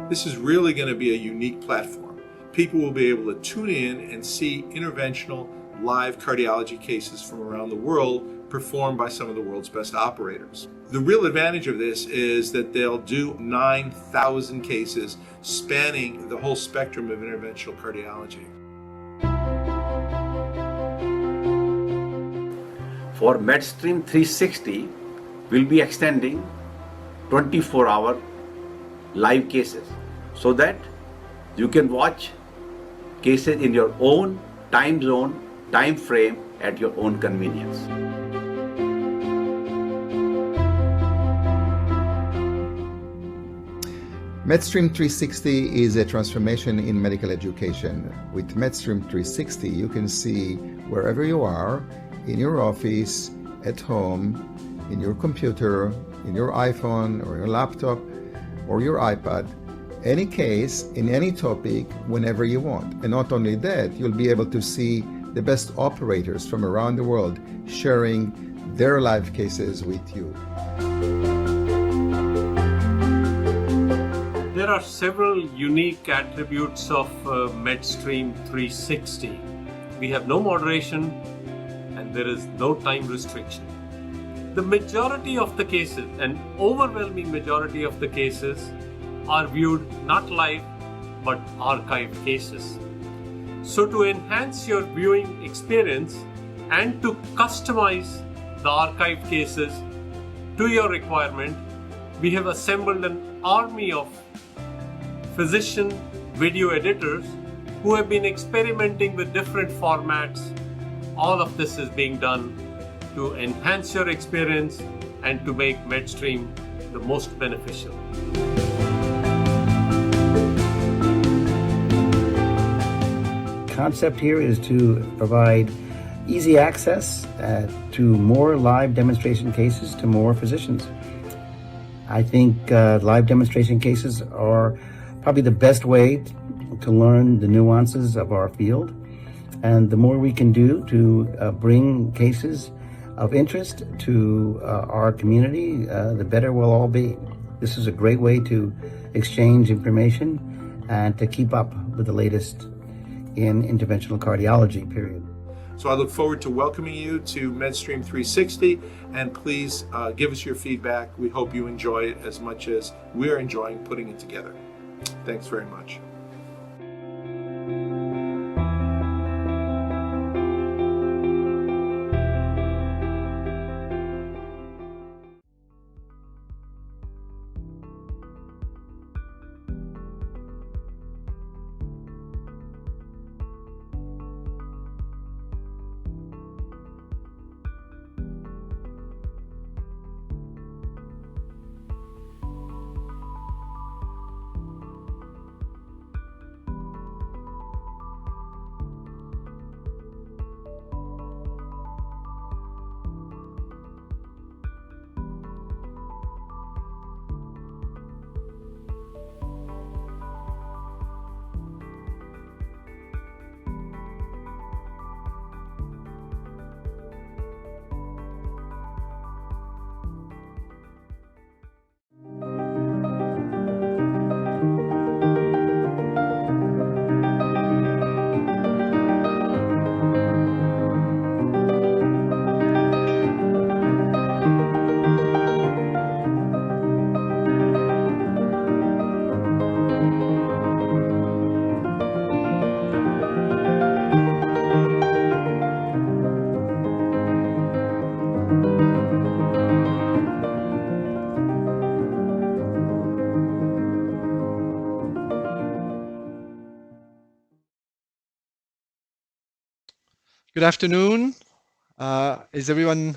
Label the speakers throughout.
Speaker 1: This is really going to be a unique platform. People will be able to tune in and see interventional live cardiology cases from around the world performed by some of the world's best operators. The real advantage of this is that they'll do 9,000 cases spanning the whole spectrum of interventional cardiology.
Speaker 2: For MedStream 360, we'll be extending 24-hour live cases so that you can watch cases in your own time zone, time frame at your own convenience.
Speaker 3: MedStream 360 is a transformation in medical education. With MedStream 360, you can see wherever you are, in your office, at home, in your computer, in your iPhone or your laptop or your iPad, any case in any topic whenever you want. And not only that, you'll be able to see the best operators from around the world sharing their live cases with you.
Speaker 4: There are several unique attributes of MedStream 360. We have no moderation and there is no time restriction. The majority of the cases, an overwhelming majority of the cases, are viewed not live but archived cases. So to enhance your viewing experience and to customize the archived cases to your requirement, we have assembled an army of physician video editors who have been experimenting with different formats. All of this is being done to enhance your experience and to make MedStream the most beneficial.
Speaker 5: Concept here is to provide easy access to more live demonstration cases to more physicians. I think live demonstration cases are probably the best way to learn the nuances of our field. And the more we can do to bring cases of interest to our community, the better we'll all be. This is a great way to exchange information and to keep up with the latest in interventional cardiology, period.
Speaker 1: So I look forward to welcoming you to MedStream 360, and please give us your feedback. We hope you enjoy it as much as we're enjoying putting it together. Thanks very much.
Speaker 6: Good afternoon. Is everyone,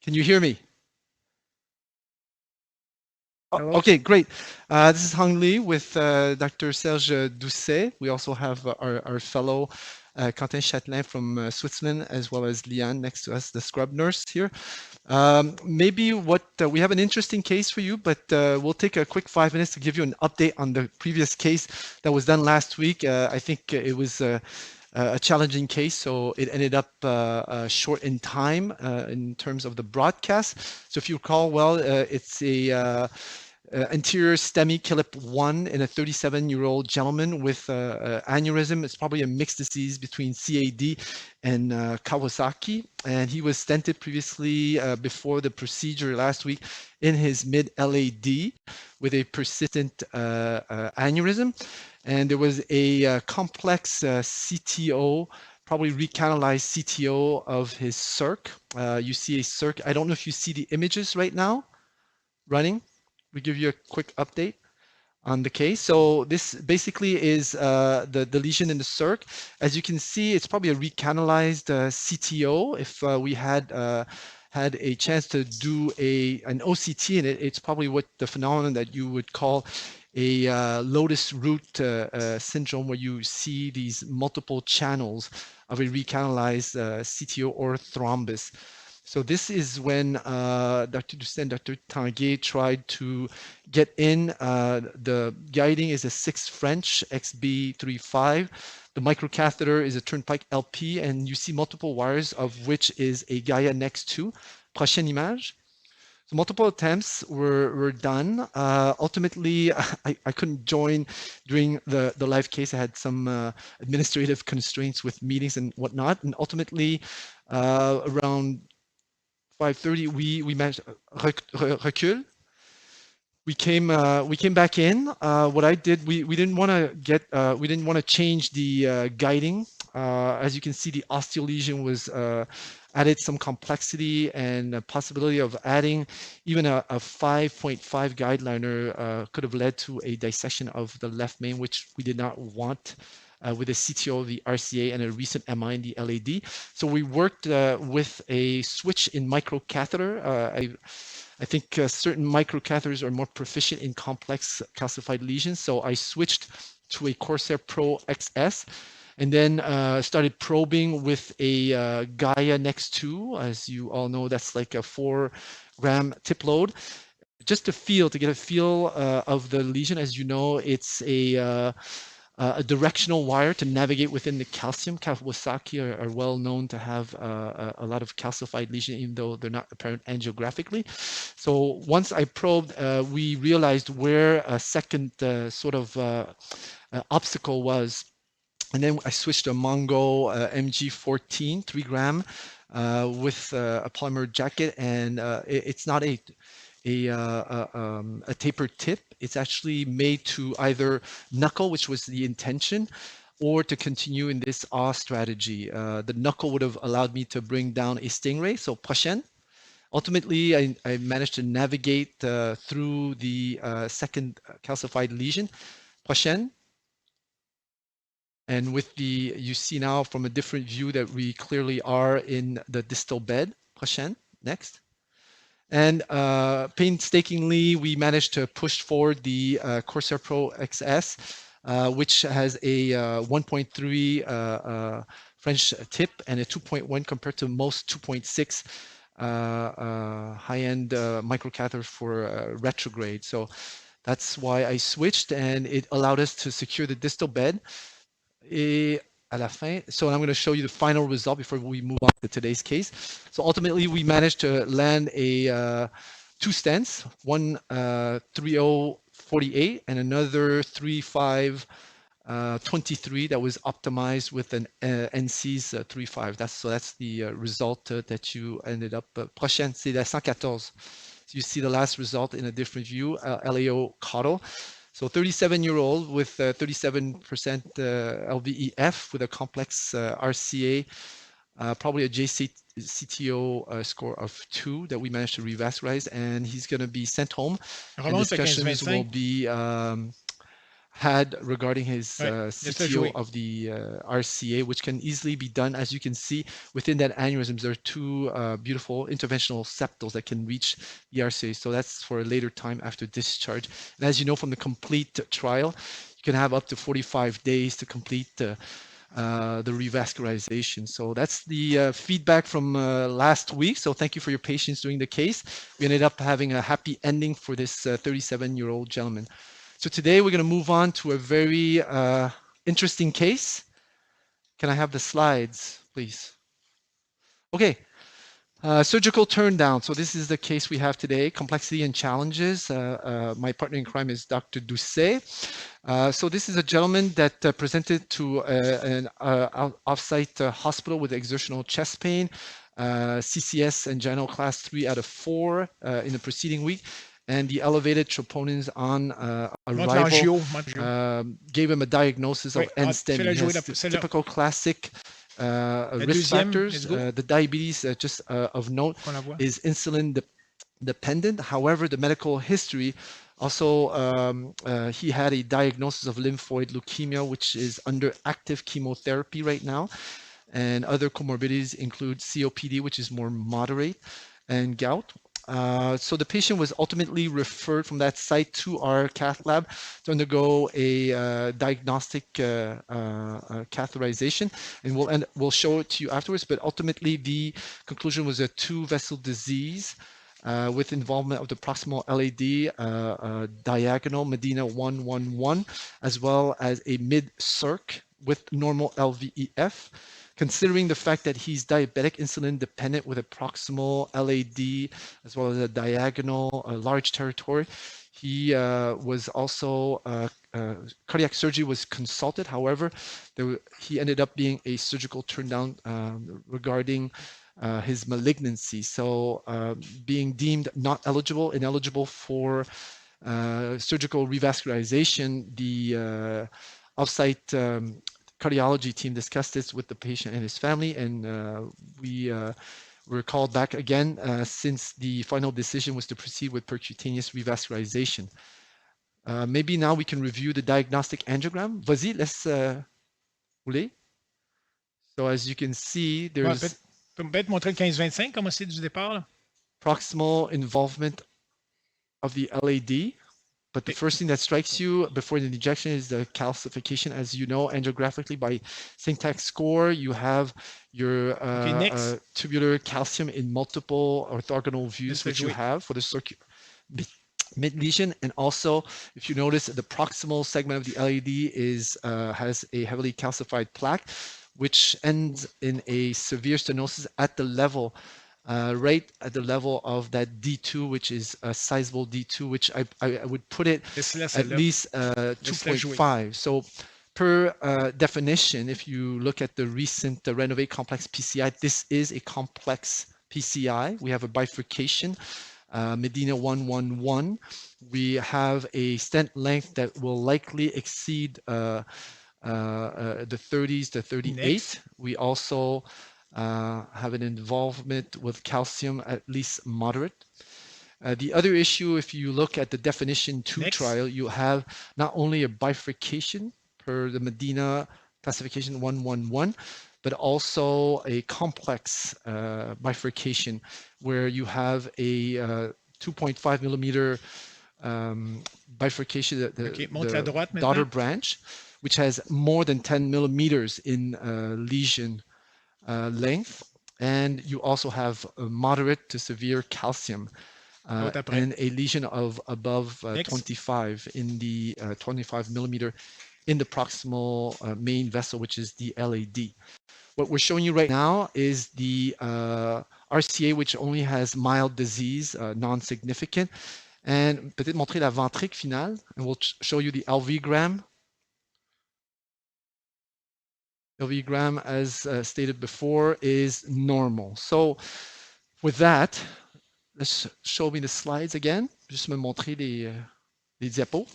Speaker 6: can you hear me? Okay, great. This is Hong Li with Dr. Serge Doucet. We also have our fellow Quentin Châtelain from Switzerland, as well as Liane next to us, the scrub nurse here. Maybe we have an interesting case for you, but we'll take a quick 5 minutes to give you an update on the previous case that was done last week. I think it was a challenging case, so it ended up short in time in terms of the broadcast. So if you recall, well, it's a anterior STEMI KLIP 1 in a 37-year-old gentleman with aneurysm. It's probably a mixed disease between CAD and Kawasaki. And he was stented previously before the procedure last week in his mid-LAD with a persistent aneurysm. And there was a complex CTO, probably recanalized CTO of his circ. You see a circ. I don't know if you see the images right now running. We give you a quick update on the case. So this basically is the lesion in the circ. As you can see, it's probably a recanalized CTO. If we had a chance to do an OCT in it, it's probably what the phenomenon that you would call a lotus root syndrome, where you see these multiple channels of a recanalized CTO or thrombus. So this is when Dr. Doucet and Dr. Tanguay tried to get in. The guiding is a 6 French XB35. The microcatheter is a Turnpike LP, and you see multiple wires, of which is a Gaia Next 2. Prochaine image. So multiple attempts were done. Ultimately, I couldn't join during the live case. I had some administrative constraints with meetings and whatnot. And ultimately, around 5:30, we managed recul. We came back in. What I did, we didn't want to change the guiding. As you can see, the osteal lesion was added some complexity, and a possibility of adding even a 5.5 guide liner could have led to a dissection of the left main, which we did not want with a CTO of the RCA and a recent MI in the LAD. So we worked with a switch in microcatheter. I think certain microcatheters are more proficient in complex calcified lesions. So I switched to a Corsair Pro XS, and then started probing with a Gaia Next 2. As you all know, that's like a 4-gram tip load. Just to get a feel of the lesion. As you know, it's a directional wire to navigate within the calcium. Kawasaki are well known to have a lot of calcified lesion, even though they're not apparent angiographically. So once I probed, we realized where a second sort of obstacle was. And then I switched to Mongo MG14 3-gram with a polymer jacket, and it's not a tapered tip. It's actually made to either knuckle, which was the intention, or to continue in this R strategy. The knuckle would have allowed me to bring down a stingray. So prochaine. Ultimately, I managed to navigate through the second calcified lesion. Prochaine. And with you see now from a different view that we clearly are in the distal bed. Prochaine. Next. And painstakingly, we managed to push forward the Corsair Pro XS, which has a 1.3 French tip and a 2.1 compared to most 2.6 high-end microcatheter for retrograde. So that's why I switched, and it allowed us to secure the distal bed. Et à la fin, so I'm going to show you the final result before we move on to today's case. So ultimately, we managed to land a 2 stents, one 3048 and another 3523 that was optimized with an NC's 35. That's the result that you ended up. Prochaine, c'est la 114. So you see the last result in a different view, LAO caudal. So 37-year-old with 37% LVEF with a complex RCA, probably a JCTO score of 2 that we managed to revascularize, and he's going to be sent home. And discussions will be had regarding his CTO of the RCA, which can easily be done. As you can see, within that aneurysm, there are 2 beautiful interventional septals that can reach the RCA. So that's for a later time after discharge. And as you know from the complete trial, you can have up to 45 days to complete the revascularization. So that's the feedback from last week. So thank you for your patience during the case. We ended up having a happy ending for this 37-year-old gentleman. So today we're going to move on to a very interesting case. Can I have the slides, please? Okay. Surgical turn down. So this is the case we have today. Complexity and challenges. My partner in crime is Dr. Doucet. So this is a gentleman that presented to an off-site hospital with exertional chest pain, CCS and general class 3 out of 4 in the preceding week. And the elevated troponins on arrival gave him a diagnosis of NSTEMI. He has the typical classic risk factors. The diabetes, just of note, is insulin dependent. However, the medical history also, he had a diagnosis of lymphoid leukemia, which is under active chemotherapy right now. And other comorbidities include COPD, which is more moderate, and gout. So the patient was ultimately referred from that site to our cath lab to undergo a diagnostic catheterization, and we'll show it to you afterwards. But ultimately, the conclusion was a 2-vessel disease with involvement of the proximal LAD, diagonal Medina 111, as well as a mid-circ with normal LVEF. Considering the fact that he's diabetic insulin dependent with a proximal LAD as well as a diagonal large territory, he was also cardiac surgery was consulted. However, he ended up being a surgical turn down regarding his malignancy. So being deemed not ineligible for surgical revascularization, the offsite cardiology team discussed this with the patient and his family, and we were called back again since the final decision was to proceed with percutaneous revascularization. Maybe now we can review the diagnostic angiogram. Vas-y, laisse rouler. So as you can see, there's
Speaker 7: peut-être montrer le 15-25, comment c'est du départ, là?
Speaker 6: Proximal involvement of the LAD. But the first thing that strikes you before the injection is the calcification. As you know, angiographically by Syntax score, you have your tubular calcium in multiple orthogonal views, which you have for the circular mid lesion. And also, if you notice, the proximal segment of the LAD has a heavily calcified plaque, which ends in a severe stenosis at the level right at the level of that D2, which is a sizable D2, which I would put it at least 2.5. So per definition, if you look at the recent Renovate complex PCI, this is a complex PCI. We have a bifurcation, Medina 111. We have a stent length that will likely exceed the 30s to 38. Next. We also have an involvement with calcium at least moderate. The other issue, if you look at the definition 2 Next. Trial, you have not only a bifurcation per the Medina classification 111, but also a complex bifurcation where you have a 2.5 millimeter bifurcation, the daughter branch, which has more than 10 millimeters in lesion length, and you also have a moderate to severe calcium and a lesion of above 25 in the 25 millimeter in the proximal main vessel, which is the LAD. What we're showing you right now is the RCA, which only has mild disease, non-significant, and peut-être montrer la ventrique finale, and we'll show you the LV-gram. LV-gram, as stated before, is normal. So with that, let's show me the slides again. Juste me montrer les diapos.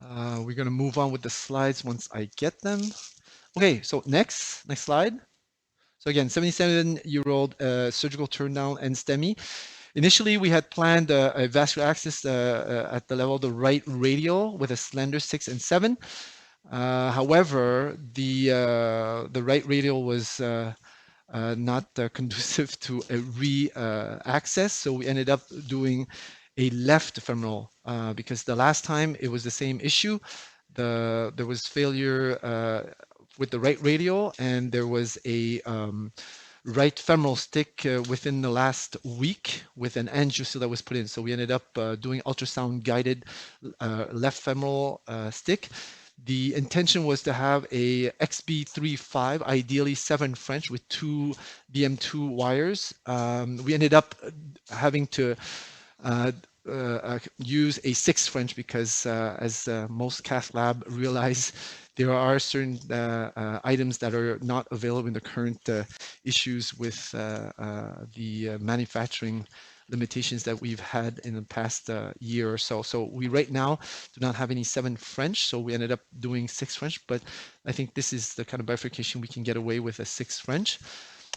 Speaker 6: We're going to move on with the slides once I get them. Okay, so next slide. So again, 77-year-old surgical turn down and STEMI. Initially, we had planned a vascular access at the level of the right radial with a slender 6 and 7. However, the right radial was not conducive to a re-access, so we ended up doing a left femoral because the last time it was the same issue. There was failure with the right radial, and there was a right femoral stick within the last week with an angioceal that was put in. So we ended up doing ultrasound guided left femoral stick. The intention was to have a XB35, ideally 7 French with 2 BM2 wires. We ended up having to use a 6 French because as most cath lab realize, there are certain items that are not available in the current issues with the manufacturing limitations that we've had in the past year or so. So we right now do not have any 7 French, so we ended up doing 6 French, but I think this is the kind of bifurcation we can get away with a 6 French.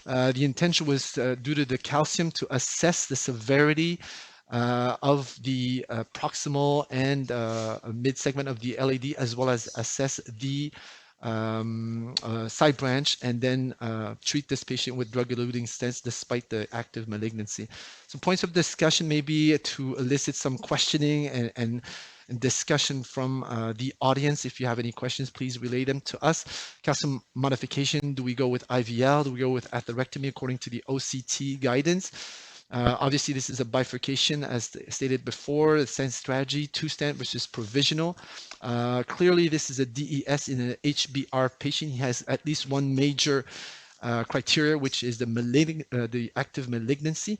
Speaker 6: The intention was due to the calcium to assess the severity of the proximal and mid segment of the LAD, as well as assess the side branch, and then treat this patient with drug-eluting stents despite the active malignancy. So points of discussion may be to elicit some questioning and discussion from the audience. If you have any questions, please relay them to us. Calcium modification, do we go with IVL? Do we go with atherectomy according to the OCT guidance? Obviously, this is a bifurcation, as stated before, the stent strategy, 2-stent versus provisional. Clearly, this is a DES in an HBR patient. He has at least one major criteria, which is the active malignancy.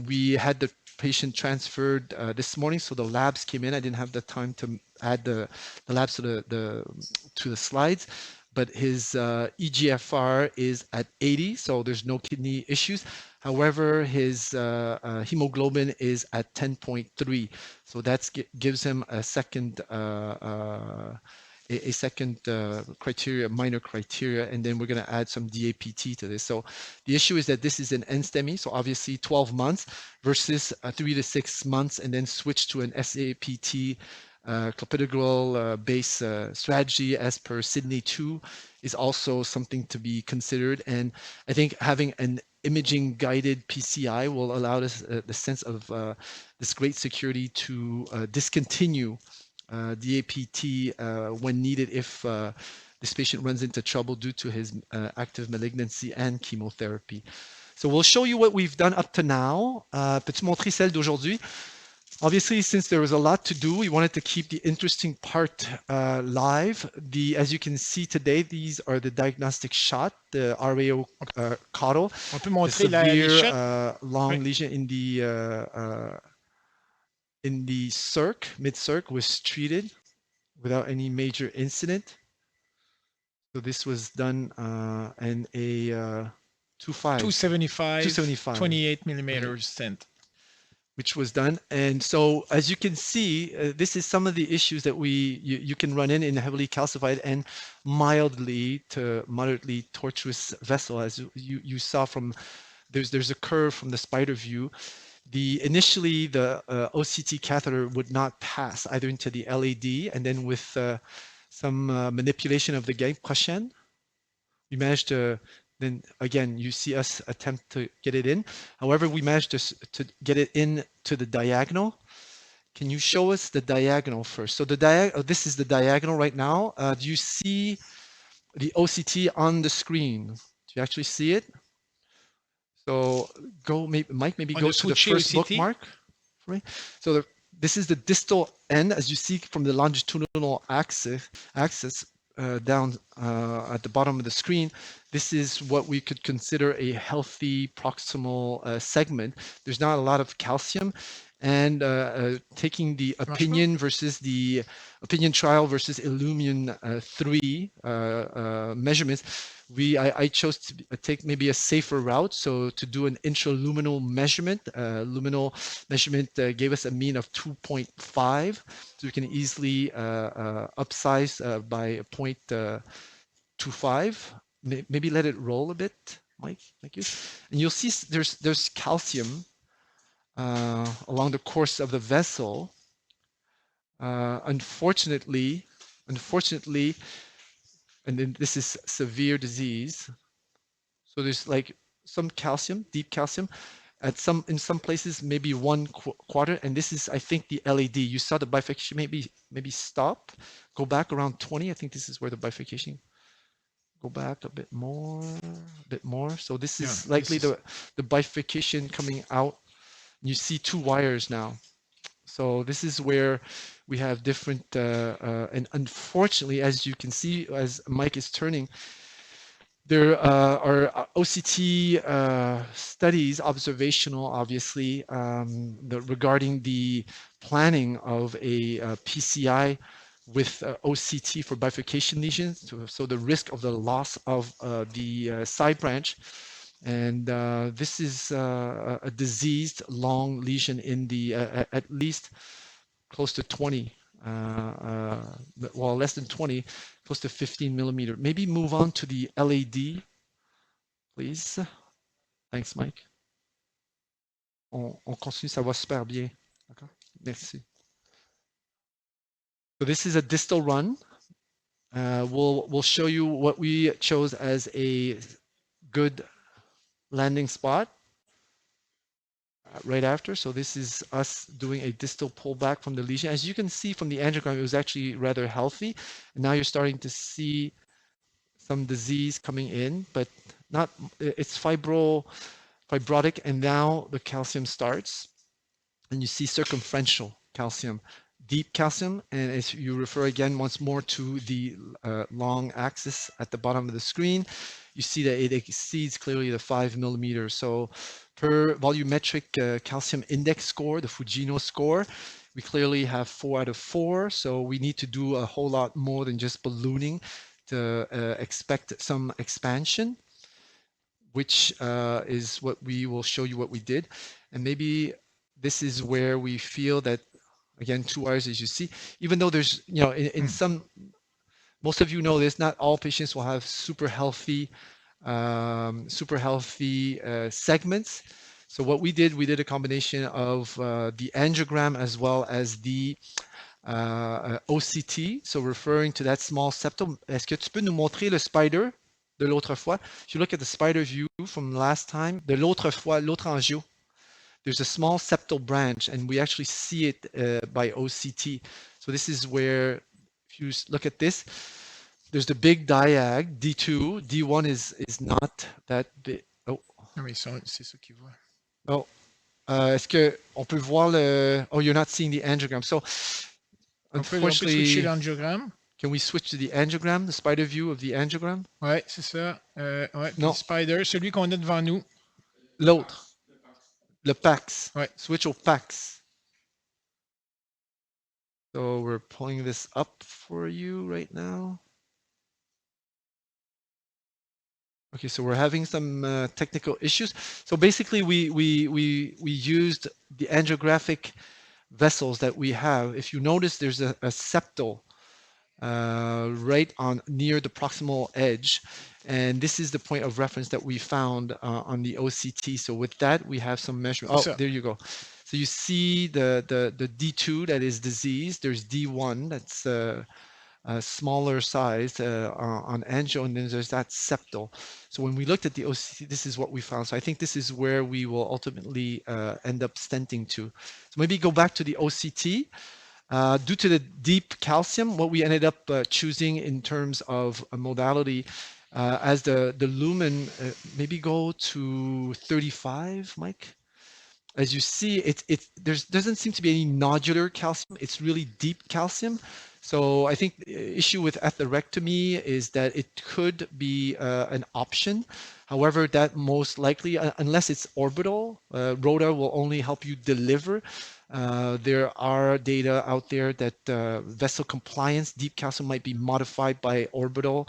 Speaker 6: We had the patient transferred this morning, so the labs came in. I didn't have the time to add the labs to the slides, but his EGFR is at 80, so there's no kidney issues. However, his hemoglobin is at 10.3, so that gives him a second criteria, minor criteria, and then we're going to add some DAPT to this. So the issue is that this is an NSTEMI, so obviously 12 months versus 3 to 6 months, and then switch to an SAPT clopidogrel base strategy as per Sydney 2 is also something to be considered. And I think having an imaging guided PCI will allow us the sense of this great security to discontinue DAPT when needed if this patient runs into trouble due to his active malignancy and chemotherapy. So we'll show you what we've done up to now. Peux-tu montrer celle d'aujourd'hui? Obviously, since there was a lot to do, we wanted to keep the interesting part live. As you can see today, these are the diagnostic shot, the RAO caudal,
Speaker 7: On peut
Speaker 6: the
Speaker 7: montrer les shots.
Speaker 6: severe long
Speaker 7: Oui.
Speaker 6: lesion in the circ, mid-circ, was treated without any major incident. So this was done in a
Speaker 7: 275, 28 millimeters stent.
Speaker 6: which was done. And so as you can see, this is some of the issues that you can run in heavily calcified and mildly to moderately tortuous vessel. As you saw from, there's a curve from the spider view. Initially the OCT catheter would not pass either into the LAD, and then with some manipulation of the gate prochaine, we managed to, then again, you see us attempt to get it in. However, we managed to get it in to the diagonal. Can you show us the diagonal first? So this is the diagonal right now. Do you see the OCT on the screen? Do you actually see it? So Mike, maybe go to the first
Speaker 7: OCT.
Speaker 6: bookmark for me. So this is the distal end, as you see from the longitudinal axis down at the bottom of the screen. This is what we could consider a healthy proximal segment. There's not a lot of calcium, and taking the opinion versus the opinion trial versus Illumin 3 measurements, I chose to take maybe a safer route. So to do an intraluminal measurement, luminal measurement gave us a mean of 2.5. So we can easily upsize by 0.25. Maybe let it roll a bit, Mike. Thank you. And you'll see there's calcium along the course of the vessel. Unfortunately, and then this is severe disease. So there's like some calcium, deep calcium, in some places maybe 1/4, and this is, I think, the LAD. You saw the bifurcation. Maybe stop, go back around 20. I think this is where the bifurcation. Go back a bit more. So this is likely the bifurcation coming out. You see 2 wires now. So this is where we have different, and unfortunately, as you can see, as Mike is turning, there are OCT studies, observational, obviously, regarding the planning of a PCI with OCT for bifurcation lesions, so the risk of the loss of the side branch. And this is a diseased long lesion in the at least close to 20, well, less than 20, close to 15 millimeter. Maybe move on to the LAD, please. Thanks, Mike. On continue, ça va super bien. D'accord? Merci. So this is a distal run. We'll show you what we chose as a good landing spot right after. So this is us doing a distal pullback from the lesion. As you can see from the angiogram, it was actually rather healthy. And now you're starting to see some disease coming in, but not, it's fibrotic, and now the calcium starts, and you see circumferential calcium, deep calcium, and as you refer again once more to the long axis at the bottom of the screen, you see that it exceeds clearly the 5 millimeters. So per volumetric calcium index score, the Fujino score, we clearly have 4 out of 4. So we need to do a whole lot more than just ballooning to expect some expansion, which is what we will show you what we did. And maybe this is where we feel that, again, 2 hours, as you see, even though there's, you know, in some, most of you know this, not all patients will have super healthy segments. So what we did a combination of the angiogram as well as the OCT. So referring to that small septum, est-ce que tu peux nous montrer le spider de l'autre fois? If you look at the spider view from last time, de l'autre fois, l'autre angio, there's a small septal branch, and we actually see it by OCT. So this is where, if you look at this, there's the big diag, D2, D1 is not that big. Oh.
Speaker 7: Oui, c'est ça qu'il voit.
Speaker 6: Oh. Est-ce que on peut voir le? Oh, you're not seeing the angiogram. So, unfortunately,
Speaker 7: on peut switcher l'angiogramme.
Speaker 6: Can we switch to the angiogram, the spider view of the angiogram?
Speaker 7: Ouais, c'est ça. Ouais,
Speaker 6: non.
Speaker 7: Le spider, celui qu'on a devant nous.
Speaker 6: L'autre. Le PAX.
Speaker 7: Ouais.
Speaker 6: Switch au PAX. So we're pulling this up for you right now. Okay, so we're having some technical issues. So basically, we used the angiographic vessels that we have. If you notice, there's a septal right on near the proximal edge, and this is the point of reference that we found on the OCT. So with that, we have some measurement. Oh, there you go. So you see the D2 that is diseased. There's D1 that's a smaller size on angio, and then there's that septal. So when we looked at the OCT, this is what we found. So I think this is where we will ultimately end up stenting to. So maybe go back to the OCT. Due to the deep calcium, what we ended up choosing in terms of a modality as the lumen, maybe go to 35, Mike. As you see, there doesn't seem to be any nodular calcium. It's really deep calcium. So I think the issue with atherectomy is that it could be an option. However, that most likely, unless it's orbital, ROTA will only help you deliver. There are data out there that vessel compliance, deep calcium might be modified by orbital.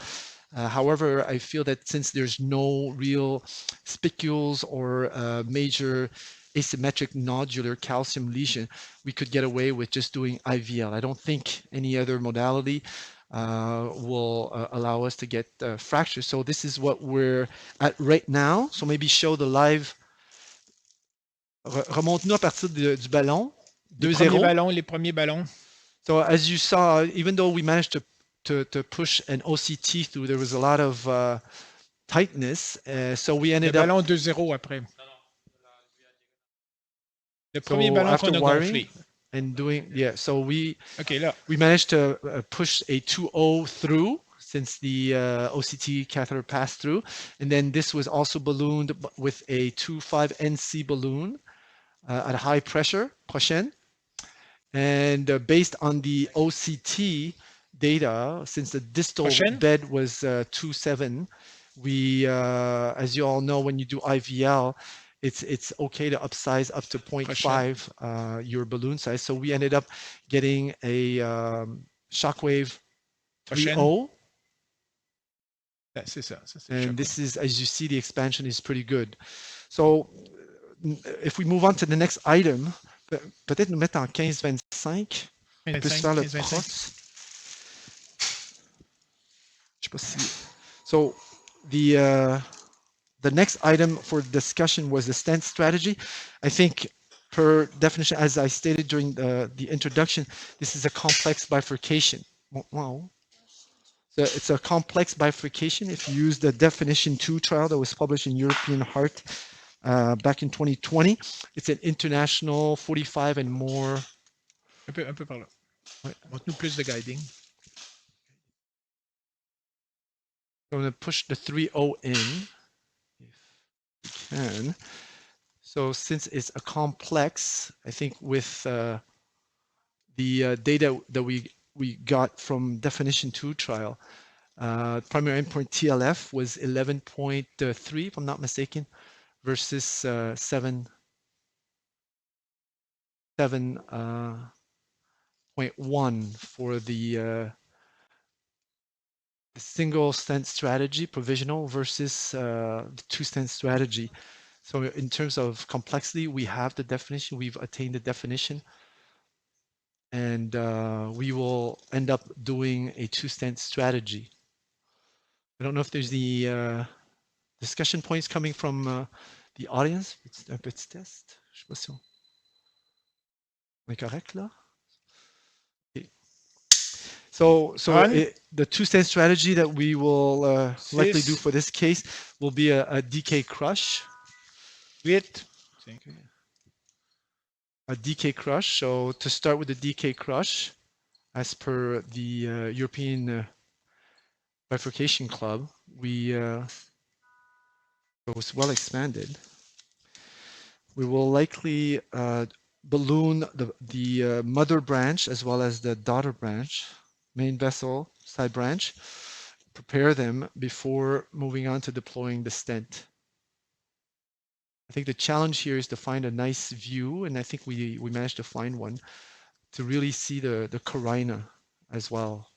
Speaker 6: However, I feel that since there's no real spicules or major asymmetric nodular calcium lesion, we could get away with just doing IVL. I don't think any other modality will allow us to get fractures. So this is what we're at right now. So maybe show the live. Remonte-nous à partir du ballon. 2-0.
Speaker 7: Les premiers ballons.
Speaker 6: So as you saw, even though we managed to push an OCT through, there was a lot of tightness. So we ended up.
Speaker 7: Le ballon 2-0 après. Le premier ballon qu'on a gonflé.
Speaker 6: And doing, yeah, so we
Speaker 7: là.
Speaker 6: We managed to push a 2.0 through since the OCT catheter passed through. And then this was also ballooned with a 2.5 NC balloon at high pressure, prochaine. And based on the OCT data, since the distal
Speaker 7: Prochaine.
Speaker 6: bed was 2.7, we, as you all know, when you do IVL, it's okay to upsize up to 0.5 your balloon size. So we ended up getting a Shockwave 3.0.
Speaker 7: C'est ça. Ça, c'est
Speaker 6: And
Speaker 7: Shockwave.
Speaker 6: this is, as you see, the expansion is pretty good. So if we move on to the next item, peut-être nous mettre en 15-25. On peut se faire le
Speaker 7: 15-25.
Speaker 6: prox. Je sais pas si... So the next item for discussion was the stent strategy. I think per definition, as I stated during the introduction, this is a complex bifurcation. Wow. So it's a complex bifurcation. If you use the definition 2 trial that was published in European Heart back in 2020, it's an international 45 and more.
Speaker 7: Un peu par là.
Speaker 6: Ouais.
Speaker 7: Montre-nous plus de guiding.
Speaker 6: I'm going to push the 3.0 in, if we can. So since it's a complex, I think with the data that we got from definition 2 trial, primary endpoint TLF was 11.3, if I'm not mistaken, versus 7.1 for the single stent strategy, provisional, versus the 2-stent strategy. So in terms of complexity, we have the definition, we've attained the definition, and we will end up doing a 2-stent strategy. I don't know if there's the discussion points coming from the audience. It's un petit test. Je sais pas si on est correct là. Okay. So the 2-stent strategy that we will likely do for this case will be a DK crush.
Speaker 7: 8.
Speaker 6: A DK crush. So to start with the DK crush, as per the European Bifurcation Club, it was well expanded. We will likely balloon the mother branch as well as the daughter branch, main vessel, side branch, prepare them before moving on to deploying the stent. I think the challenge here is to find a nice view, and I think we managed to find one, to really see the carina as well.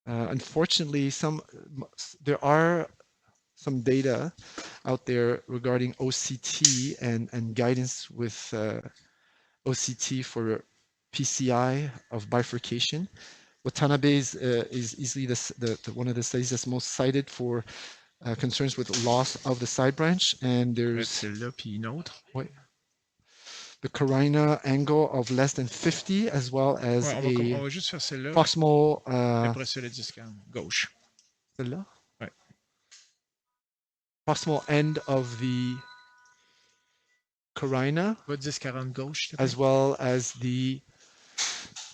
Speaker 6: Unfortunately, there are some data out there regarding OCT and guidance with OCT for PCI of bifurcation. Watanabe is easily one of the studies that's most cited for concerns with loss of the side branch, and there's
Speaker 7: Celle-là, puis une autre.
Speaker 6: Ouais. The carina angle of less than 50, as well as
Speaker 7: on va juste faire celle-là.
Speaker 6: proximal.
Speaker 7: Après ça, le disque gauche.
Speaker 6: Celle-là?
Speaker 7: Ouais.
Speaker 6: Proximal end of the carina.
Speaker 7: Va 10-40 gauche.
Speaker 6: As well as the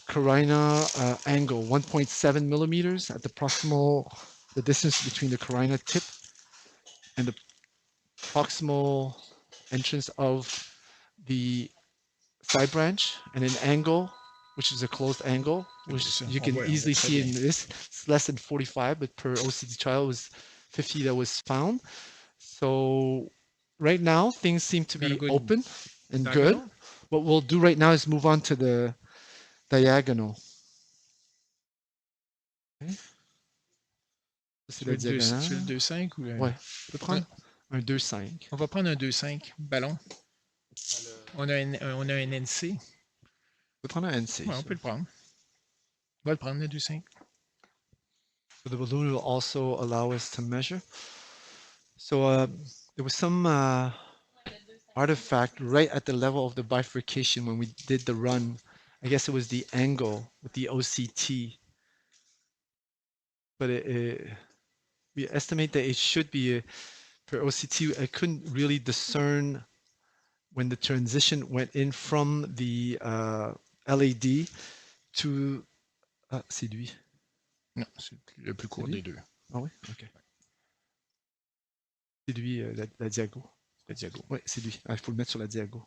Speaker 6: carina angle, 1.7 millimeters at the proximal, the distance between the carina tip and the proximal entrance of the side branch, and an angle, which is a closed angle, which you can easily see in this. It's less than 45, but per OCT trial was 50 that was found. So right now, things seem to be open and good. What we'll do right now is move on to the diagonal. Okay.
Speaker 7: C'est le 2.5 ou le...
Speaker 6: Ouais, on peut prendre un 2.5.
Speaker 7: On va prendre un 2.5 ballon. On a un NC.
Speaker 6: On peut prendre un NC.
Speaker 7: Ouais, on peut le prendre. On va le prendre, le 2.5.
Speaker 6: So the balloon will also allow us to measure. So there was some artifact right at the level of the bifurcation when we did the run. I guess it was the angle with the OCT. But we estimate that it should be per OCT. I couldn't really discern when the transition went in from the LAD to... Ah, c'est lui.
Speaker 7: Non, c'est le plus court des deux.
Speaker 6: Ah oui? Ok. C'est lui, la diago.
Speaker 7: La diago.
Speaker 6: Oui, c'est lui. Il faut le mettre sur la diago.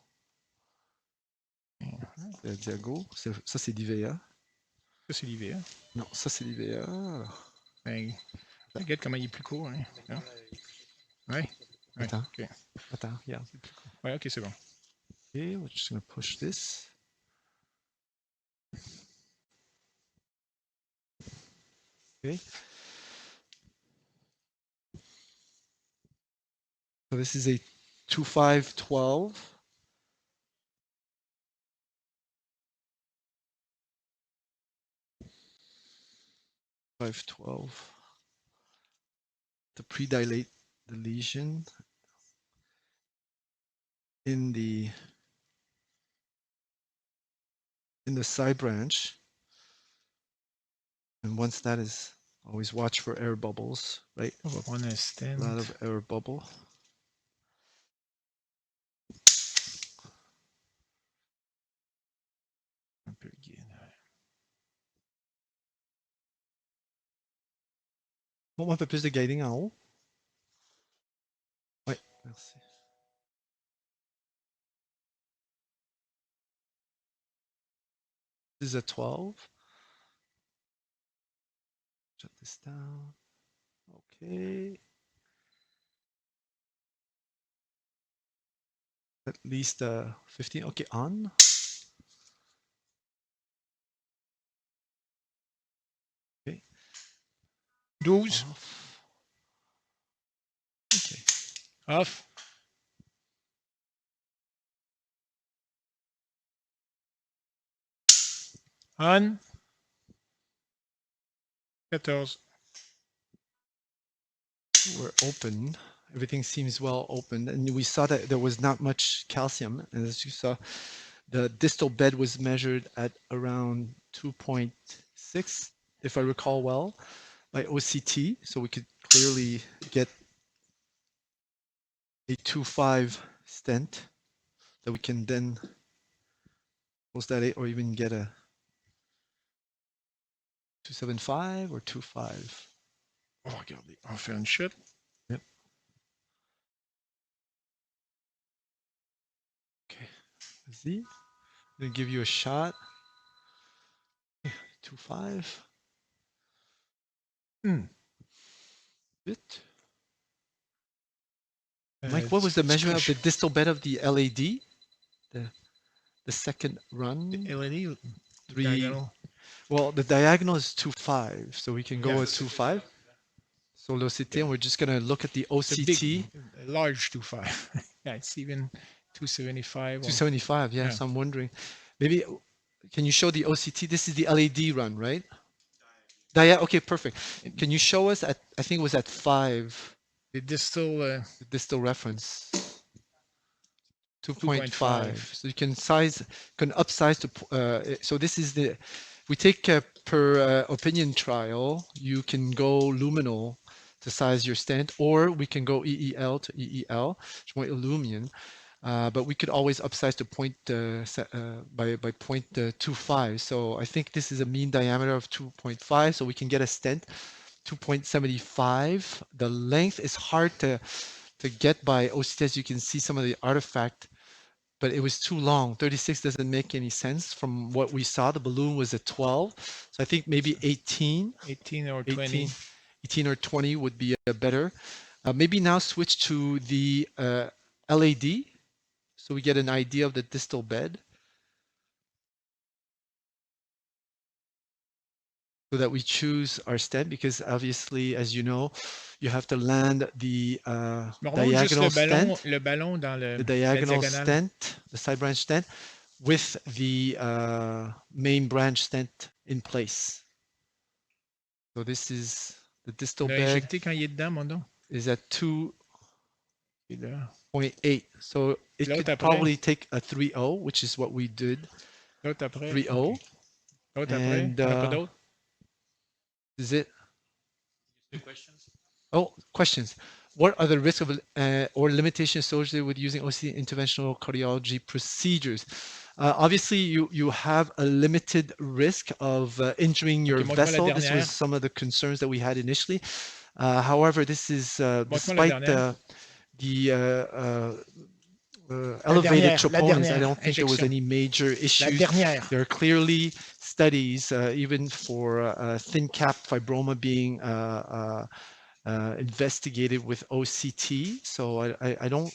Speaker 6: C'est la diago. Ça, c'est l'IVA.
Speaker 7: Ça, c'est l'IVA.
Speaker 6: Non, ça, c'est l'IVA. Alors,
Speaker 7: Ben, regarde comment il est plus court. Hein. Non? Ouais. Ouais,
Speaker 6: attends.
Speaker 7: ok.
Speaker 6: Attends, regarde.
Speaker 7: Ouais, ok, c'est bon.
Speaker 6: Okay, we're just going to push this. Okay. So this is a 2512. 512 to predilate the lesion in the side branch. And once that is, always watch for air bubbles, right?
Speaker 7: On va prendre un
Speaker 6: A
Speaker 7: stent.
Speaker 6: lot of air bubble.
Speaker 7: Un peu guide.
Speaker 6: Bon, un peu plus de guiding en haut. Oui, merci. This is a 12. Shut this down. Okay. At least 15. Okay, on. Okay.
Speaker 7: 12.
Speaker 6: Off. Okay.
Speaker 7: Off. On. 14.
Speaker 6: We're open. Everything seems well open. And we saw that there was not much calcium. And as you saw, the distal bed was measured at around 2.6, if I recall well, by OCT. So we could clearly get a 2.5 stent that we can then post that or even get a 2.75 or 2.5.
Speaker 7: Oh, regardez, on va faire une chute.
Speaker 6: Yep. Okay. Z. I'm gonna give you a shot. 2.5. Bit. Mike, what was the measurement of the distal bed of the LAD? The second run?
Speaker 7: The LED?
Speaker 6: 3.
Speaker 7: Diagonal.
Speaker 6: Well, the diagonal is 2.5, so we can go
Speaker 7: Yeah.
Speaker 6: at 2.5. So l'OCT, and we're just gonna look at the
Speaker 7: It's a
Speaker 6: OCT.
Speaker 7: big, a large 2.5. Yeah, it's even 275.
Speaker 6: 275, yeah,
Speaker 7: Yeah.
Speaker 6: so I'm wondering. Maybe, can you show the OCT? This is the LAD run, right? Okay, perfect. Can you show us at, I think it was at 5,
Speaker 7: The distal,
Speaker 6: the distal reference? 2.5.
Speaker 7: 2.5.
Speaker 6: So you can upsize to, so this is the, we take per opinion trial, you can go luminal to size your stent, or we can go EEL to EEL, joint illumin, but we could always upsize to by 0.25. So I think this is a mean diameter of 2.5, so we can get a stent 2.75. The length is hard to get by OCT, as you can see some of the artifact, but it was too long. 36 doesn't make any sense from what we saw. The balloon was at 12, so I think maybe 18.
Speaker 7: 18 or 20.
Speaker 6: 18 or 20 would be better. Maybe now switch to the LAD, so we get an idea of the distal bed, so that we choose our stent, because obviously, as you know, you have to land the diagonal stent,
Speaker 7: le ballon dans
Speaker 6: the diagonal stent, the side branch stent, with the main branch stent in place. So this is the distal bed.
Speaker 7: Injecté quand il est dedans, mon don.
Speaker 6: Is at 2.8. So it could
Speaker 7: après?
Speaker 6: probably take a 3.0, which is what we did.
Speaker 7: L'autre après?
Speaker 6: 3.0.
Speaker 7: Okay. L'autre après?
Speaker 6: And
Speaker 7: Il n'y en a pas d'autres?
Speaker 6: is it? Oh, questions. What are the risks of or limitations associated with using OCT interventional cardiology procedures? Obviously, you have a limited risk of injuring your vessel. This was some of the concerns that we had initially. However, this is despite elevated
Speaker 7: la
Speaker 6: troponins. I
Speaker 7: dernière
Speaker 6: don't think there was
Speaker 7: injection.
Speaker 6: any major
Speaker 7: La
Speaker 6: issues.
Speaker 7: dernière.
Speaker 6: There are clearly studies, even for thin cap fibroma being investigated with OCT. So I don't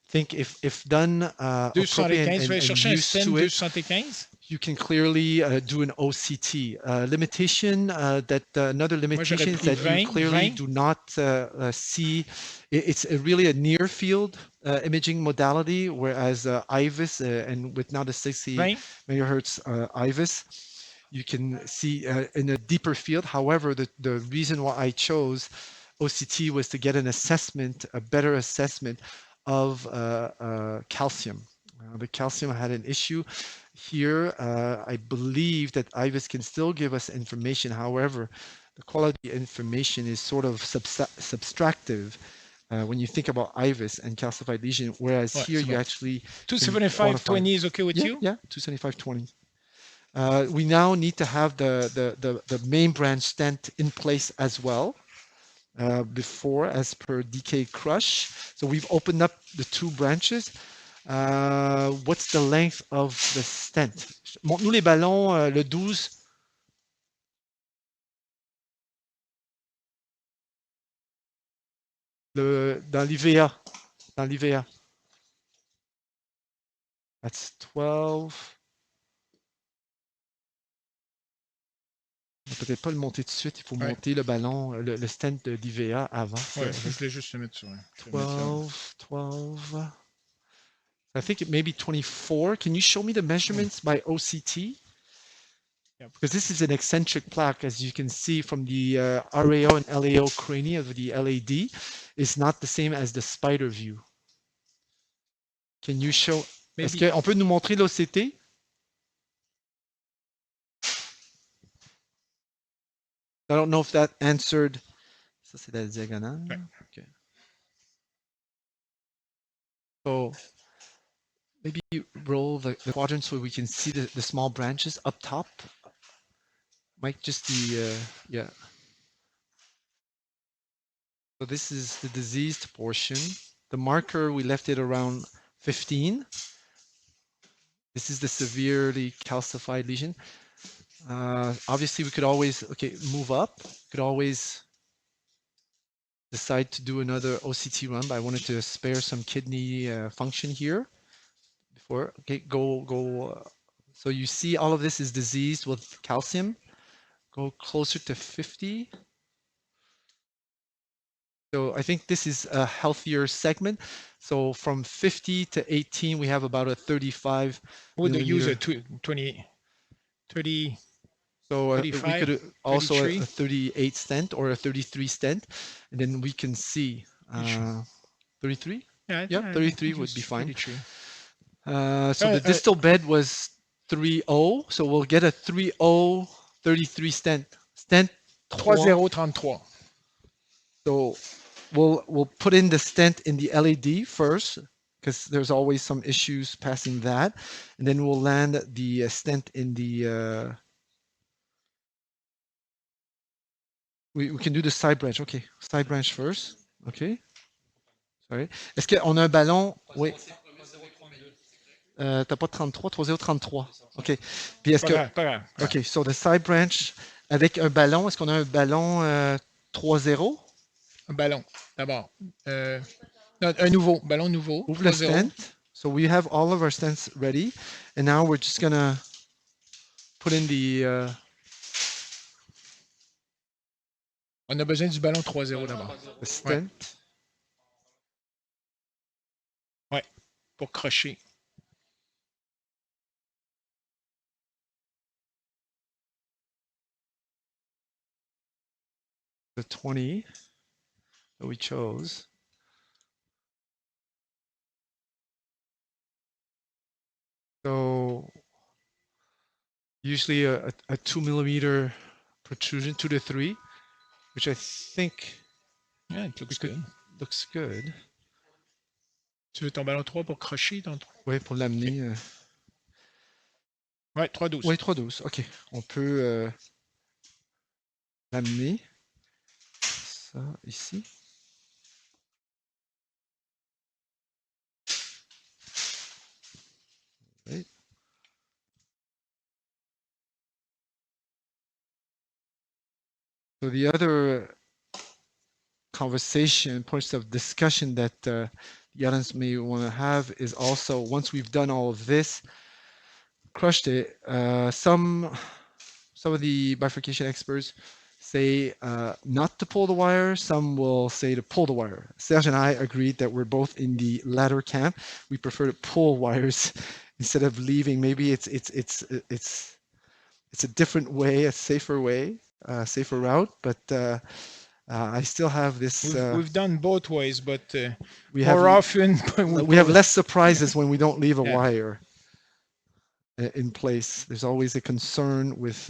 Speaker 6: think if done appropriate
Speaker 7: 2,75, vous allez
Speaker 6: and
Speaker 7: chercher un
Speaker 6: used
Speaker 7: stent
Speaker 6: to it,
Speaker 7: 2,75?
Speaker 6: you can clearly do an OCT. Limitation that another
Speaker 7: Moi, j'aurais
Speaker 6: limitation is
Speaker 7: pris
Speaker 6: that
Speaker 7: 20,
Speaker 6: you clearly
Speaker 7: 20.
Speaker 6: do not see. It's really a near field imaging modality, whereas IVUS and with now the 60
Speaker 7: 20.
Speaker 6: megahertz IVUS, you can see in a deeper field. However, the reason why I chose OCT was to get an assessment, a better assessment of calcium. The calcium had an issue here. I believe that IVUS can still give us information. However, the quality information is sort of subtractive when you think about IVUS and calcified lesion, whereas
Speaker 7: Ouais,
Speaker 6: here
Speaker 7: c'est
Speaker 6: you
Speaker 7: bon.
Speaker 6: actually
Speaker 7: 275, 20 is okay with you?
Speaker 6: yeah, 275/20. We now need to have the main branch stent in place as well. Before, as per DK Crush. So we've opened up the two branches. What's the length of the stent? Montre-nous les ballons, le 12. Dans l'IVA. Dans l'IVA. That's 12. On va peut-être pas le monter tout de suite. Il faut monter le ballon, le stent de l'IVA avant.
Speaker 7: Ouais, je voulais juste le mettre sur.
Speaker 6: 12. I think it may be 24. Can you show me the measurements by OCT? Because this is an eccentric plaque, as you can see from the RAO and LAO crania of the LAD. It's not the same as the spider view. Can you show? Est-ce qu'on peut nous montrer l'OCT? I don't know if that answered. Ça, c'est la diagonale.
Speaker 7: Ouais.
Speaker 6: Okay. So maybe roll the quadrant so we can see the small branches up top. Mike, just the, yeah. So this is the diseased portion. The marker, we left it around 15. This is the severely calcified lesion. Obviously, we could always, move up. Could always decide to do another OCT run, but I wanted to spare some kidney function here before. Okay, go. So you see all of this is diseased with calcium. Go closer to 50. So I think this is a healthier segment. So from 50 to 18, we have about a 35
Speaker 7: Would use a
Speaker 6: millimeter.
Speaker 7: 20, 30.
Speaker 6: So we
Speaker 7: 35,
Speaker 6: could also
Speaker 7: 33.
Speaker 6: a 38 stent or a 33 stent, and then we can see 33.
Speaker 7: Yeah,
Speaker 6: 33 would be fine.
Speaker 7: 33.
Speaker 6: So the distal bed was 3.0, so we'll get a 3.0 33 stent. Stent
Speaker 7: 3.033.
Speaker 6: So we'll put in the stent in the LAD first, because there's always some issues passing that, and then we'll land the stent in the. We can do the side branch. Okay, side branch first. Okay. Sorry. Est-ce qu'on a un ballon? Oui. T'as pas 33, 3033. OK. Puis est-ce que.
Speaker 7: Pas grave.
Speaker 6: OK, so the side branch avec un ballon, est-ce qu'on a un ballon 3.0?
Speaker 7: Un ballon, d'abord. Un nouveau, ballon nouveau.
Speaker 6: Ouvre le stent. So we have all of our stents ready. And now we're just going to put in the.
Speaker 7: On a besoin du ballon 3.0 d'abord.
Speaker 6: The stent.
Speaker 7: Ouais, pour crocher.
Speaker 6: The 20 that we chose. So usually a 2 millimeter protrusion, 2 to 3, which I think
Speaker 7: it looks good.
Speaker 6: Looks good.
Speaker 7: Tu veux ton ballon 3 pour crocher dans ton...
Speaker 6: Oui, pour l'amener.
Speaker 7: Ouais, 3.12.
Speaker 6: Oui, 3.12. OK. On peut l'amener. Ça, ici. So the other conversation, points of discussion that the audience may want to have is also, once we've done all of this, crushed it, some of the bifurcation experts say not to pull the wire. Some will say to pull the wire. Serge and I agreed that we're both in the latter camp. We prefer to pull wires instead of leaving. Maybe it's a different way, a safer way, safer route. But I still have this.
Speaker 7: We've done both ways, but
Speaker 6: we
Speaker 7: more
Speaker 6: have
Speaker 7: often
Speaker 6: we have less surprises when we don't leave a
Speaker 7: Yeah.
Speaker 6: wire in place. There's always a concern with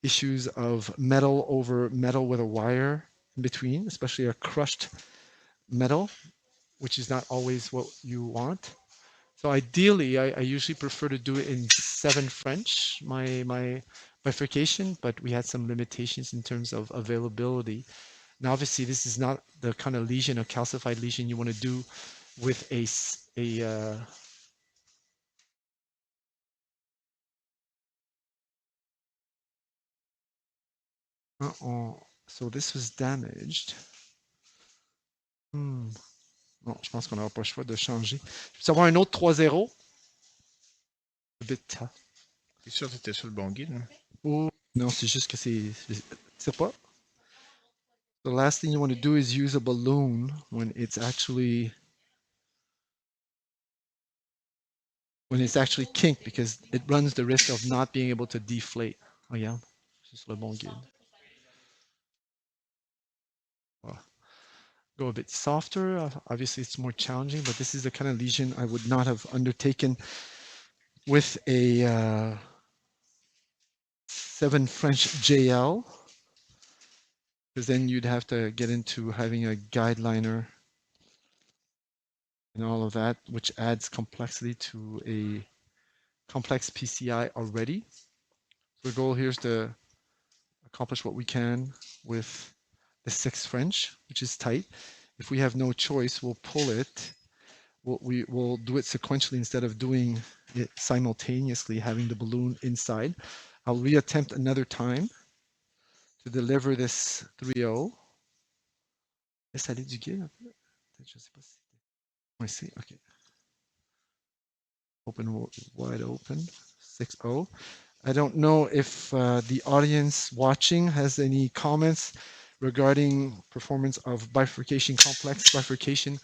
Speaker 6: issues of metal over metal with a wire in between, especially a crushed metal, which is not always what you want. So ideally, I usually prefer to do it in 7 French, my bifurcation, but we had some limitations in terms of availability. Now, obviously, this is not the kind of lesion, a calcified lesion you want to do with a so this was damaged. Non, je pense qu'on n'aura pas le choix de changer. Je peux savoir un autre 3-0? A bit tough.
Speaker 7: T'es sûr que t'étais sur le bon guide? Hein?
Speaker 6: Oh, non, c'est juste que c'est pas. The last thing you want to do is use a balloon when it's actually kinked, because it runs the risk of not being able to deflate. Regarde, c'est sur le bon guide. Voilà. Go a bit softer. Obviously, it's more challenging, but this is the kind of lesion I would not have undertaken with a 7 French JL, because then you'd have to get into having a guide liner and all of that, which adds complexity to a complex PCI already. So the goal here is to accomplish what we can with the 6 French, which is tight. If we have no choice, we'll pull it. We'll do it sequentially instead of doing it simultaneously, having the balloon inside. I'll reattempt another time to deliver this 3-0. Laisse aller du guide un peu. Je sais pas si. I see. Okay. Open, wide open. 6-0. I don't know if the audience watching has any comments regarding performance of bifurcation, complex bifurcation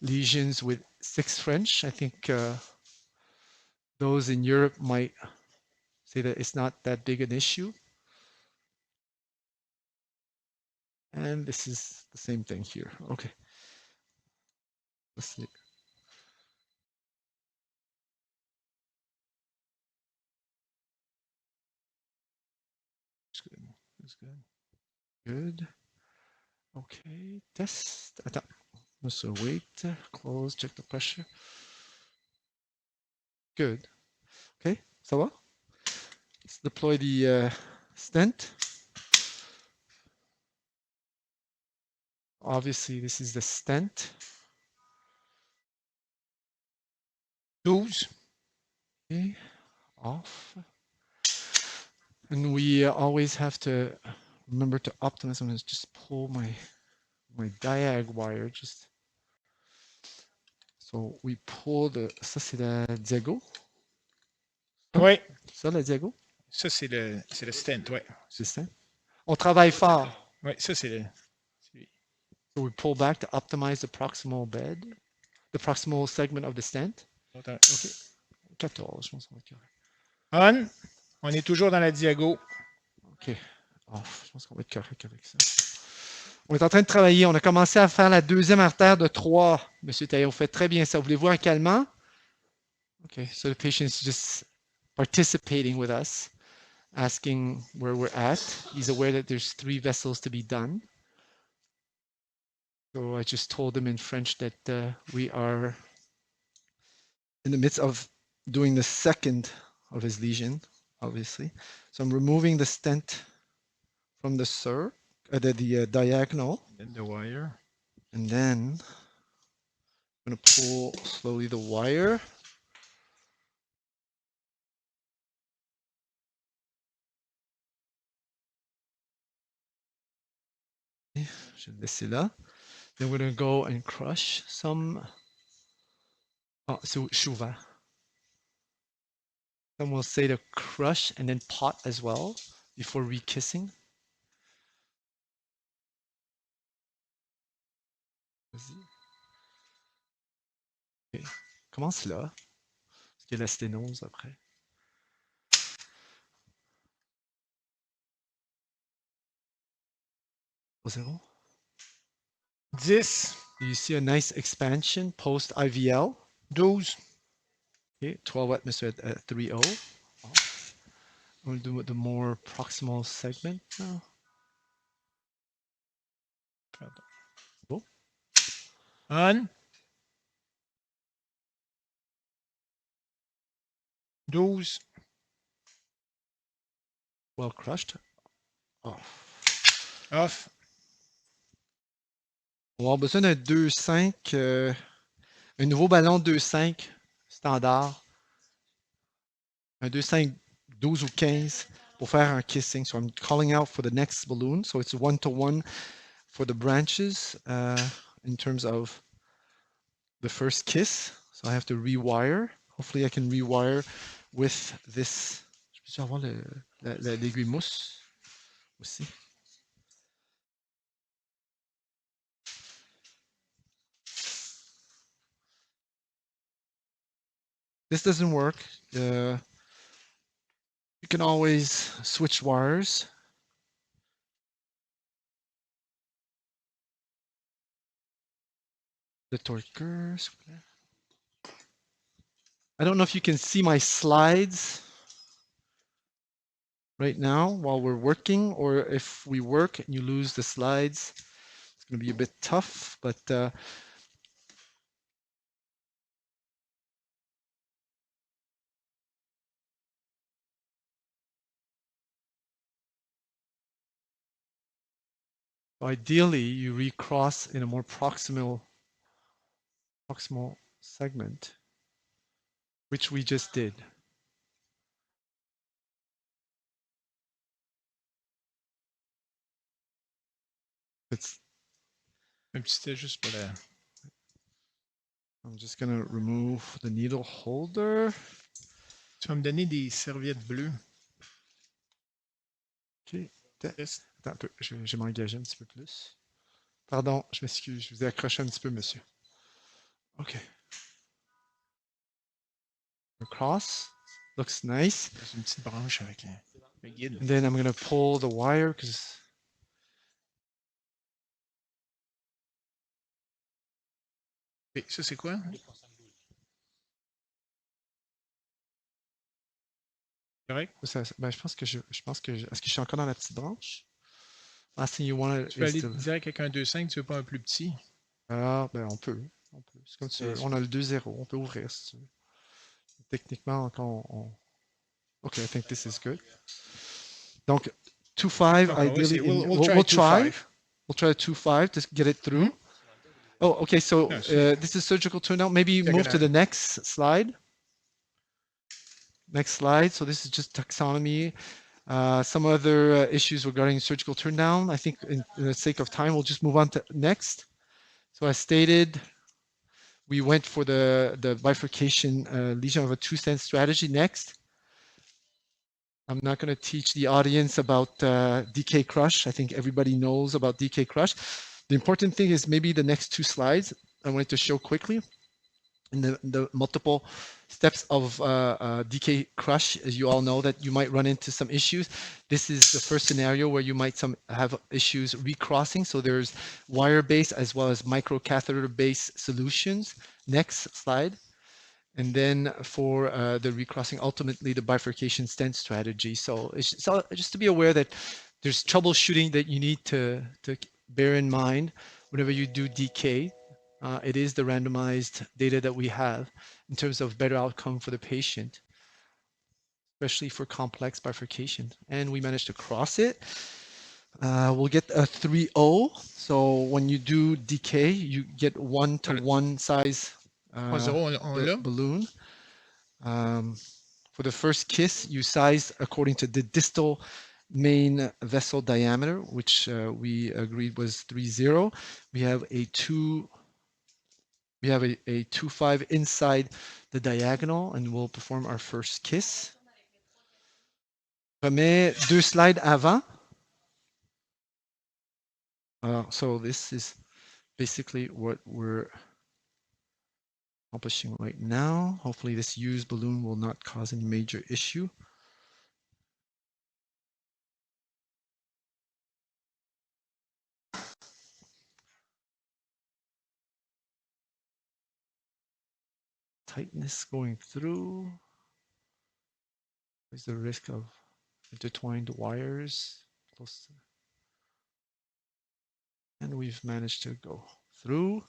Speaker 6: lesions with 6 French. I think those in Europe might say that it's not that big an issue. And this is the same thing here. Okay. Let's see.
Speaker 7: It's good. It's good.
Speaker 6: Good. Okay. Test. Attends. So wait. Close. Check the pressure. Good. Okay. Ça va? Let's deploy the stent. Obviously, this is the stent.
Speaker 7: 12.
Speaker 6: Okay. Off. And we always have to remember to optimize. I'm going to just pull my diag wire. Just so we pull the. Ça c'est la diago.
Speaker 7: Oui.
Speaker 6: Ça la diago.
Speaker 7: Ça c'est le stent, ouais.
Speaker 6: C'est stent. On travaille fort.
Speaker 7: Oui, ça c'est lui.
Speaker 6: So we pull back to optimize the proximal bed, the proximal segment of the stent.
Speaker 7: Okay.
Speaker 6: 14, je pense qu'on va être correct.
Speaker 7: On est toujours dans la diago.
Speaker 6: OK. Off. Je pense qu'on va être correct avec ça. On est en train de travailler. On a commencé à faire la deuxième artère de 3. Monsieur Taillon, vous faites très bien ça. Voulez-vous un calmant? OK. So the patient is just participating with us, asking where we're at. He's aware that there's 3 vessels to be done. So I just told him in French that we are in the midst of doing the second of his lesion, obviously. So I'm removing the stent from the the diagonal.
Speaker 7: And the wire.
Speaker 6: And then I'm going to pull slowly the wire. Je vais le laisser là. Then we're going to go and crush some. Oh, so je suis ouvert. Then we'll say to crush and then pot as well before re-kissing. Vas-y. Okay. Commence là. Parce qu'il y a la sténose après. Au zéro.
Speaker 7: 10,
Speaker 6: Do you see a nice expansion post IVL?
Speaker 7: 12,
Speaker 6: Okay, 12 atmosphere at 3.0. We'll do the more proximal segment now.
Speaker 7: pardon.
Speaker 6: Bon.
Speaker 7: On, 12,
Speaker 6: Well crushed. Oh.
Speaker 7: off,
Speaker 6: On va avoir besoin d'un 2.5, un nouveau ballon 2.5 standard. Un 2.5, 12 ou 15 pour faire un kissing. So I'm calling out for the next balloon. So it's 1-to-1 for the branches in terms of the first kiss. So I have to rewire. Hopefully I can rewire with this. Je peux avoir l'aiguille mousse aussi. This doesn't work. You can always switch wires. The torqueur, s'il vous plaît. I don't know if you can see my slides right now while we're working, or if we work and you lose the slides, it's going to be a bit tough, but ideally you recross in a more proximal segment, which we just did. It's,
Speaker 7: c'était juste pour la...
Speaker 6: I'm just going to remove the needle holder.
Speaker 7: Tu vas me donner des serviettes bleues.
Speaker 6: Ok.
Speaker 7: Yes.
Speaker 6: Attends un peu, je vais m'engager un petit peu plus. Pardon, je m'excuse, je vous ai accroché un petit peu, monsieur. Ok. Across. Looks nice.
Speaker 7: C'est une petite branche avec le guide.
Speaker 6: And then I'm going to pull the wire because
Speaker 7: Et ça, c'est quoi? Correct?
Speaker 6: ben, je pense que est-ce que je suis encore dans la petite branche? Last thing you want
Speaker 7: Tu peux aller
Speaker 6: is to...
Speaker 7: direct avec un 2.5, tu veux pas un plus petit?
Speaker 6: Ah, ben on peut. C'est comme tu veux. On a le 2-0, on peut ouvrir si tu veux. Techniquement, quand on... Ok, I think this is good. Donc, 2-5, ideally... We'll try.
Speaker 7: 2.5.
Speaker 6: We'll try a 2-5 to get it through. Oh, okay, so this is surgical turn down. Maybe move to the next slide. Next slide. So this is just taxonomy. Some other issues regarding surgical turn down. I think in the sake of time, we'll just move on to next. So as stated, we went for the bifurcation lesion of a 2-stent strategy next. I'm not going to teach the audience about DK crush. I think everybody knows about DK crush. The important thing is maybe the next 2 slides I wanted to show quickly. In the multiple steps of DK crush, as you all know, that you might run into some issues. This is the first scenario where you might have issues recrossing. So there's wire-based as well as microcatheter-based solutions. Next slide. And then for the recrossing, ultimately the bifurcation stent strategy. So just to be aware that there's troubleshooting that you need to bear in mind whenever you do DK. It is the randomized data that we have in terms of better outcome for the patient, especially for complex bifurcation. And we managed to cross it. We'll get a 3.0. So when you do DK, you get 1-to-1 size balloon. For the first kiss, you size according to the distal main vessel diameter, which we agreed was 3.0. We have a 2.5 inside the diagonal, and we'll perform our first kiss. Remets 2 slides avant. So this is basically what we're accomplishing right now. Hopefully this used balloon will not cause any major issue. Tightness going through. There's the risk of intertwined wires. Close to, and we've managed to go through.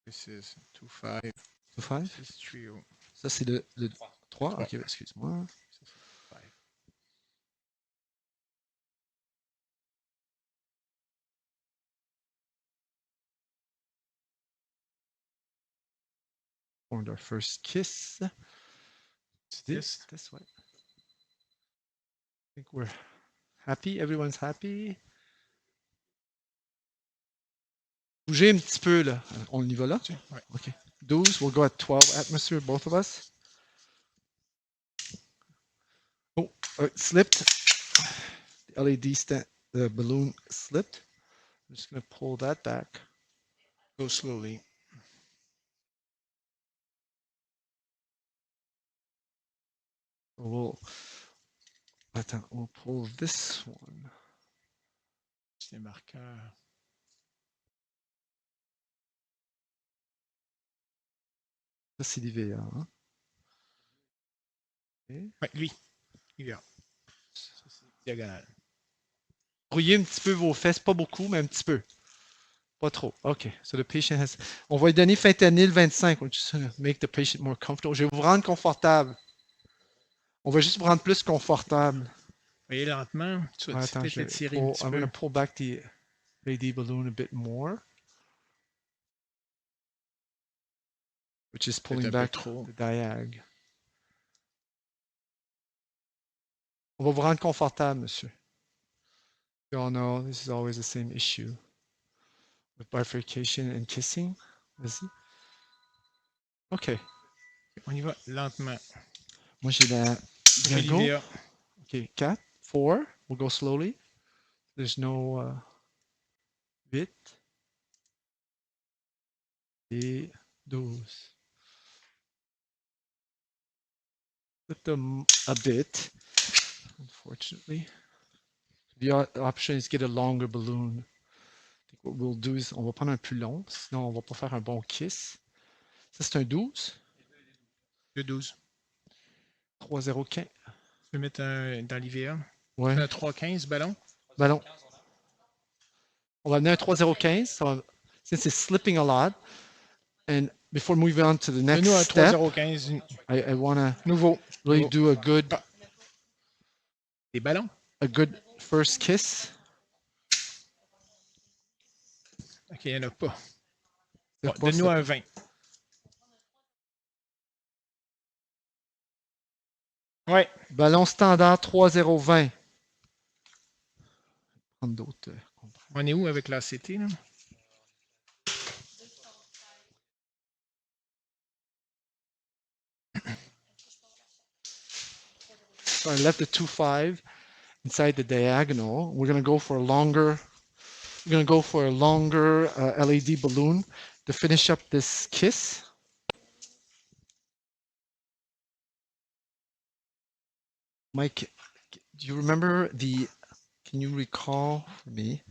Speaker 7: This is 2.5.
Speaker 6: 2.5.
Speaker 7: This is 3.0.
Speaker 6: Ça c'est le 3. Ok, excuse-moi.
Speaker 7: Ça, c'est 5.
Speaker 6: Formed our first kiss.
Speaker 7: This.
Speaker 6: This way. I think we're happy. Everyone's happy. Bougez un petit peu là. On y va là?
Speaker 7: Ouais.
Speaker 6: Okay. 12. We'll go at 12 atmosphere, both of us. Oh, it slipped. The LED stand, the balloon slipped. I'm just going to pull that back.
Speaker 7: Go slowly.
Speaker 6: We'll pull this one.
Speaker 7: C'est marqueur.
Speaker 6: Ça, c'est l'IVA. Hein? Okay.
Speaker 7: Ouais, lui. Il vient. Ça, c'est diagonal.
Speaker 6: Brouillez un petit peu vos fesses, pas beaucoup, mais un petit peu. Pas trop. OK. So the patient has... On va lui donner fentanyl 25. We're just going to make the patient more comfortable. Je vais vous rendre confortable. On va juste vous rendre plus confortable.
Speaker 7: Voyez lentement. Tu vas peut-être le tirer un petit
Speaker 6: I'm
Speaker 7: peu.
Speaker 6: going to pull back the LED balloon a bit more. Which is pulling back the diag. On va vous rendre confortable, monsieur. You all know this is always the same issue with bifurcation and kissing. Vas-y. OK.
Speaker 7: On y va lentement.
Speaker 6: Moi, j'ai la
Speaker 7: Go.
Speaker 6: OK, 4, 4. We'll go slowly. There's no bit. Et 12. Flip them a bit, unfortunately. The option is get a longer balloon. I think what we'll do is, on va prendre un plus long, sinon on va pas faire un bon kiss. Ça, c'est un 12.
Speaker 7: Le 12.
Speaker 6: 3,015.
Speaker 7: Tu peux mettre dans l'IVA.
Speaker 6: Ouais.
Speaker 7: Un 3,15 ballon.
Speaker 6: Ballon. On va amener un 3,015. So, since it's slipping a lot, and before moving on to the next
Speaker 7: Donne-nous un
Speaker 6: step,
Speaker 7: 3,015.
Speaker 6: I want to
Speaker 7: Nouveau.
Speaker 6: really do a good
Speaker 7: Des ballons.
Speaker 6: A good first kiss.
Speaker 7: OK, il n'y en a pas. Bon, donne-nous un 20. Ouais.
Speaker 6: Ballon standard 3,020. Prendre d'autres.
Speaker 7: On est où avec la CT, là?
Speaker 6: So I left the 2.5 inside the diagonal. We're going to go for a longer. We're going to go for a longer LED balloon to finish up this kiss. Mike, do you remember can you recall for me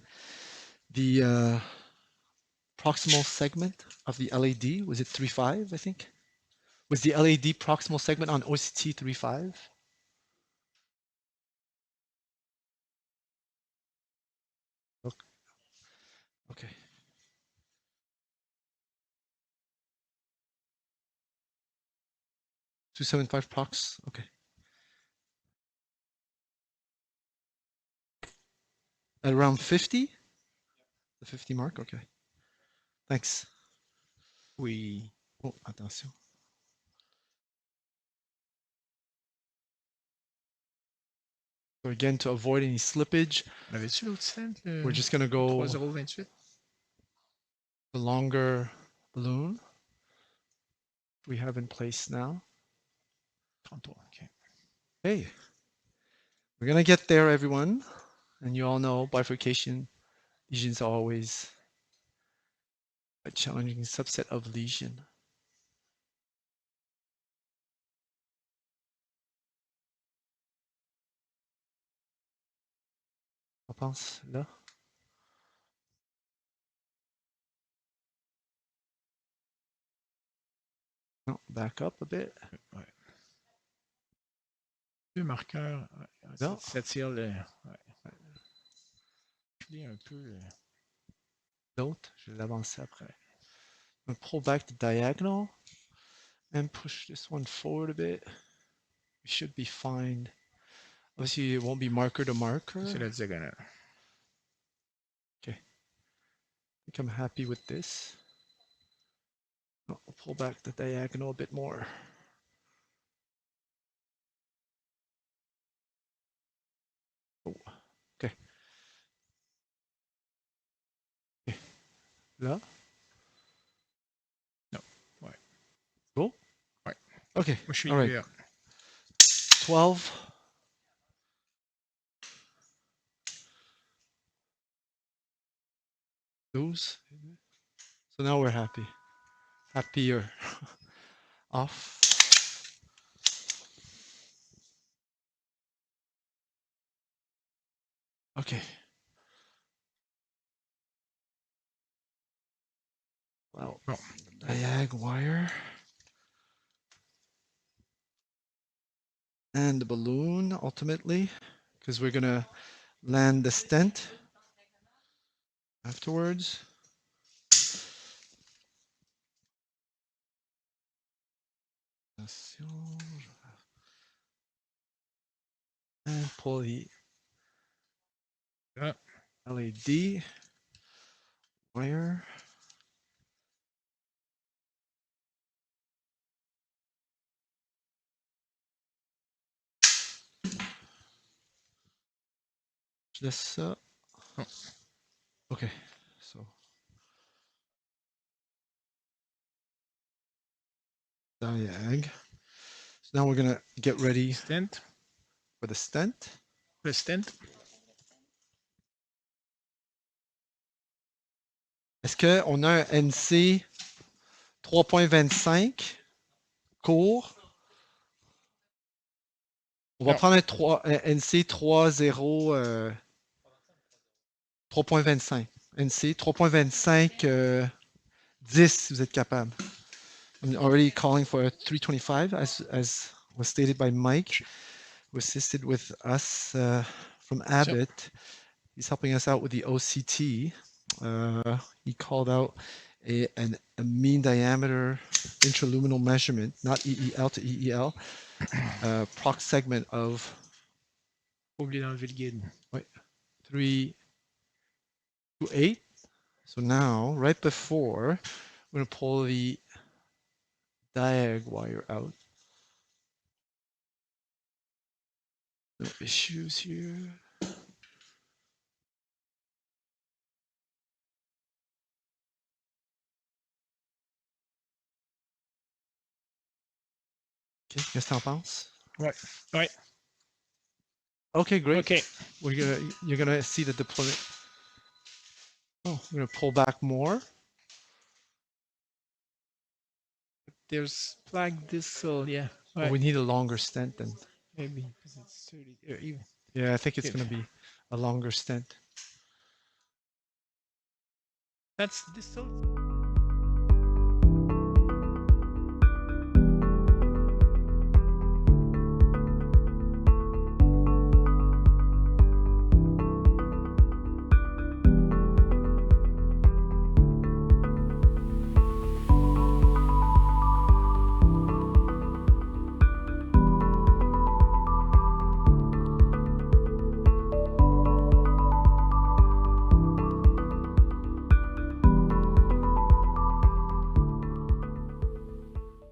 Speaker 6: the proximal segment of the LED? Was it 3.5, I think? Was the LED proximal segment on OCT 3.5? Okay. .275 prox. Okay. At around 50? The 50 mark? Okay. Thanks.
Speaker 7: Oui.
Speaker 6: Oh, attention. So again, to avoid any slippage,
Speaker 7: L'avais-tu l'autre stent?
Speaker 6: we're just going to go
Speaker 7: 3028?
Speaker 6: the longer balloon we have in place now.
Speaker 7: 33, okay.
Speaker 6: Hey, we're going to get there, everyone. And you all know bifurcation lesions are always a challenging subset of lesion. On pense là. No, back up a bit.
Speaker 7: Ouais. Deux marqueurs. Ouais,
Speaker 6: Non.
Speaker 7: ça tire le. Ouais. Plie un peu.
Speaker 6: L'autre, je vais l'avancer après. I'm gonna pull back the diagonal and push this one forward a bit. We should be fine. Obviously, it won't be marker to marker.
Speaker 7: C'est la diagonale.
Speaker 6: Okay. I think I'm happy with this. I'll pull back the diagonal a bit more. Oh, okay. Okay. Là?
Speaker 7: Non. Ouais.
Speaker 6: Go?
Speaker 7: Ouais.
Speaker 6: Okay.
Speaker 7: Moi, je suis
Speaker 6: all right.
Speaker 7: UR.
Speaker 6: 12. Those. So now we're happy. Happier. Off. Okay. Well,
Speaker 7: Bon.
Speaker 6: diag wire. And the balloon ultimately, because we're gonna land the stent afterwards. And pull the LED wire. This up. Okay, so diag. So now we're gonna get ready
Speaker 7: Stent.
Speaker 6: for the stent.
Speaker 7: Le stent.
Speaker 6: Est-ce qu'on a un NC 3.25 court? On va
Speaker 7: Non.
Speaker 6: prendre un NC 3.0 3.25. NC 3.25 10 si vous êtes capable. I'm already calling for a 325 as was stated by Mike, who assisted with us from Abbott. He's helping us out with the OCT. He called out a mean diameter intraluminal measurement, not EEL to EEL, prox segment of
Speaker 7: Oublié d'enlever le guide.
Speaker 6: 3 to 8. So now, right before, I'm going to pull the diag wire out. No issues here. Okay, qu'est-ce que t'en penses?
Speaker 7: Ouais. Ouais.
Speaker 6: Okay, great.
Speaker 7: Okay.
Speaker 6: You're gonna see the deployment. Oh, we're gonna pull back more.
Speaker 7: There's flag distal, yeah.
Speaker 6: Oh, we need a longer stent then.
Speaker 7: Maybe because it's 30 or even.
Speaker 6: Yeah, I think it's
Speaker 7: Good.
Speaker 6: gonna be a longer stent.
Speaker 7: That's distal.